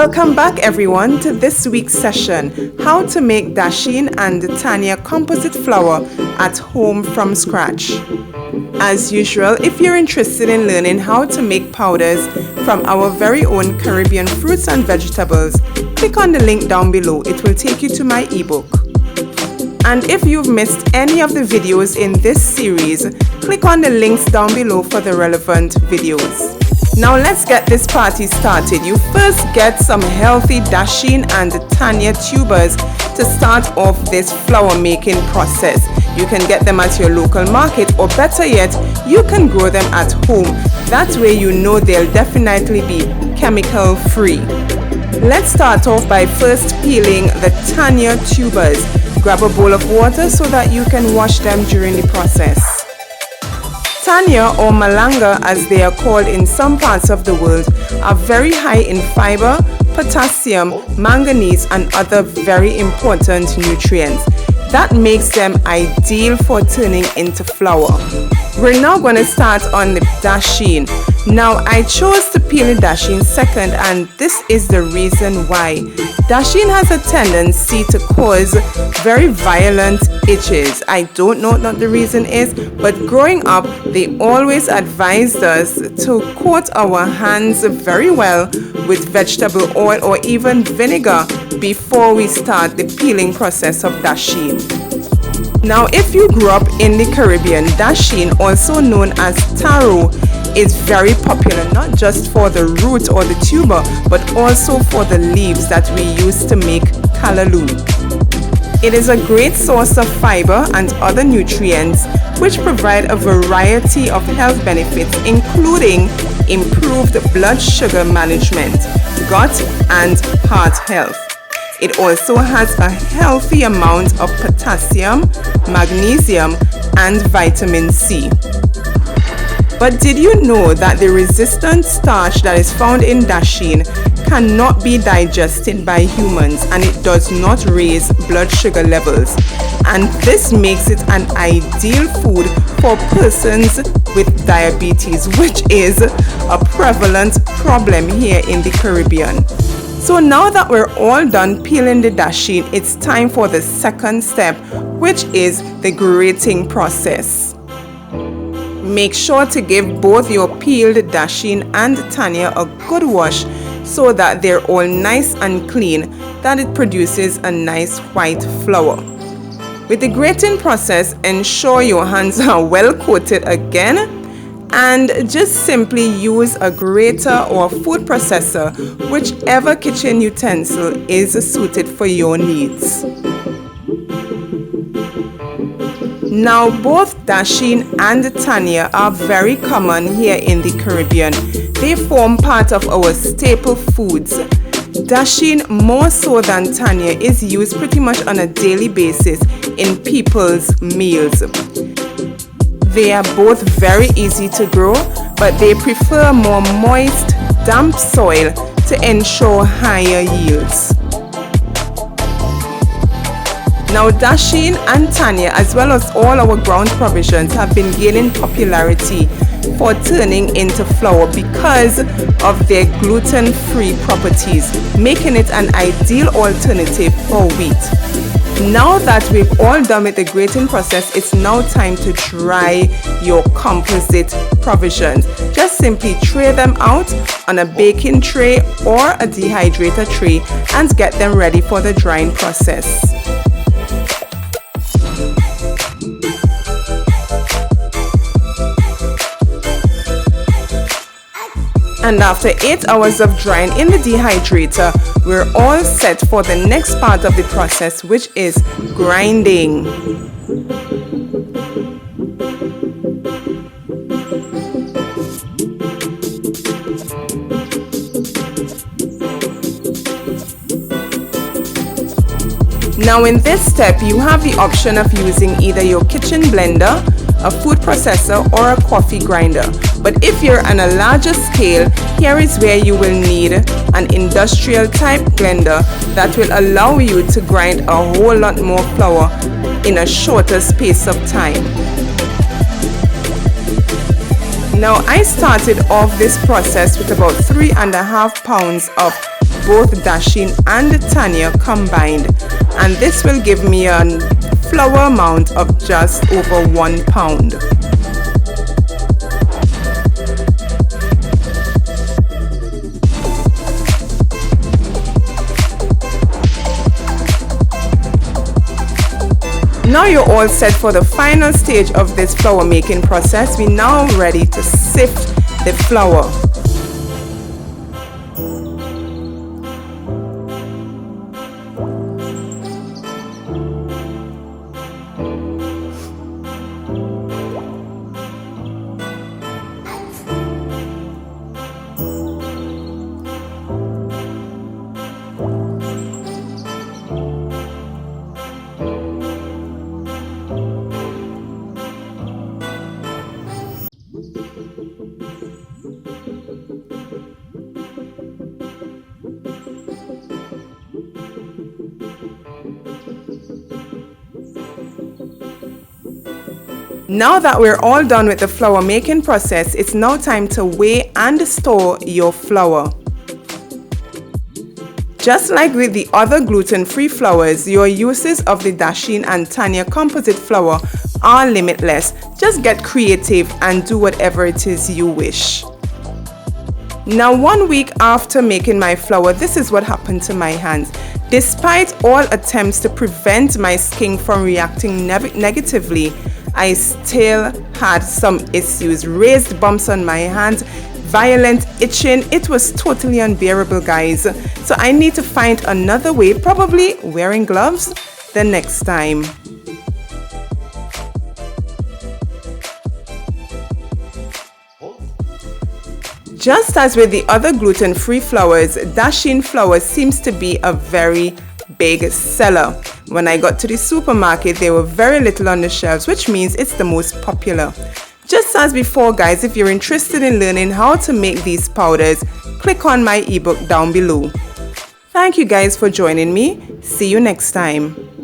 Welcome back everyone to this week's session, how to make Dasheen and Tannia composite flour at home from scratch. As usual, if you're interested in learning how to make powders from our very own Caribbean fruits and vegetables, click on the link down below. It will take you to my ebook. And if you've missed any of the videos in this series, click on the links down below for the relevant videos. Now let's get this party started. You first get some healthy Dasheen and Tannia tubers to start off this flour making process. You can get them at your local market, or better yet, you can grow them at home. That way you know they'll definitely be chemical free. Let's start off by first peeling the Tannia tubers. Grab a bowl of water so that you can wash them during the process. Tannia, or Malanga as they are called in some parts of the world, are very high in fiber, potassium, manganese and other very important nutrients. That makes them ideal for turning into flour. We're now going to start on the Dasheen. Now I chose to peel the Dasheen second, and this is the reason why. Dasheen has a tendency to cause very violent itches. I don't know what the reason is, but growing up they always advised us to coat our hands very well with vegetable oil or even vinegar before we start the peeling process of Dasheen. Now if you grew up in the Caribbean, Dasheen, also known as Taro, is very popular, not just for the root or the tuber, but also for the leaves that we use to make callaloo. It is a great source of fiber and other nutrients which provide a variety of health benefits, including improved blood sugar management, gut and heart health. It also has a healthy amount of potassium, magnesium and vitamin C. But did you know that the resistant starch that is found in Dasheen cannot be digested by humans, and it does not raise blood sugar levels? And this makes it an ideal food for persons with diabetes, which is a prevalent problem here in the Caribbean. So now that we're all done peeling the Dasheen, it's time for the second step, which is the grating process. Make sure to give both your peeled Dasheen and Tannia a good wash so that they're all nice and clean, that it produces a nice white flour. With the grating process, ensure your hands are well coated again, and just simply use a grater or a food processor, whichever kitchen utensil is suited for your needs. Now both Dasheen and Tannia are very common here in the Caribbean. They form part of our staple foods. Dasheen, more so than Tannia, is used pretty much on a daily basis in people's meals. They are both very easy to grow, but they prefer more moist, damp soil to ensure higher yields. Now Dasheen and Tannia, as well as all our ground provisions, have been gaining popularity for turning into flour because of their gluten-free properties, making it an ideal alternative for wheat. Now that we've all done with the grating process, it's now time to dry your composite provisions. Just simply tray them out on a baking tray or a dehydrator tray and get them ready for the drying process. And after 8 hours of drying in the dehydrator, we're all set for the next part of the process, which is grinding. Now in this step, you have the option of using either your kitchen blender, a food processor or a coffee grinder. But if you're on a larger scale, here is where you will need an industrial type blender that will allow you to grind a whole lot more flour in a shorter space of time. Now I started off this process with about 3.5 pounds of both Dasheen and Tannia combined, and this will give me a flour amount of just over 1 pound. Now you're all set for the final stage of this flour making process. We're now ready to sift the flour. Now that we're all done with the flour making process, it's now time to weigh and store your flour. Just like with the other gluten-free flours, your uses of the Dasheen and Tannia composite flour are limitless. Just get creative and do whatever it is you wish. Now 1 week after making my flour, this is what happened to my hands. Despite all attempts to prevent my skin from reacting negatively, I still had some issues. Raised bumps on my hands, violent itching. It was totally unbearable, guys. So I need to find another way, probably wearing gloves the next time. Just as with the other gluten-free flours, Dasheen flour seems to be a very big seller. When I got to the supermarket, there were very little on the shelves, which means it's the most popular. Just as before, guys, if you're interested in learning how to make these powders, click on my ebook down below. Thank you guys for joining me. See you next time.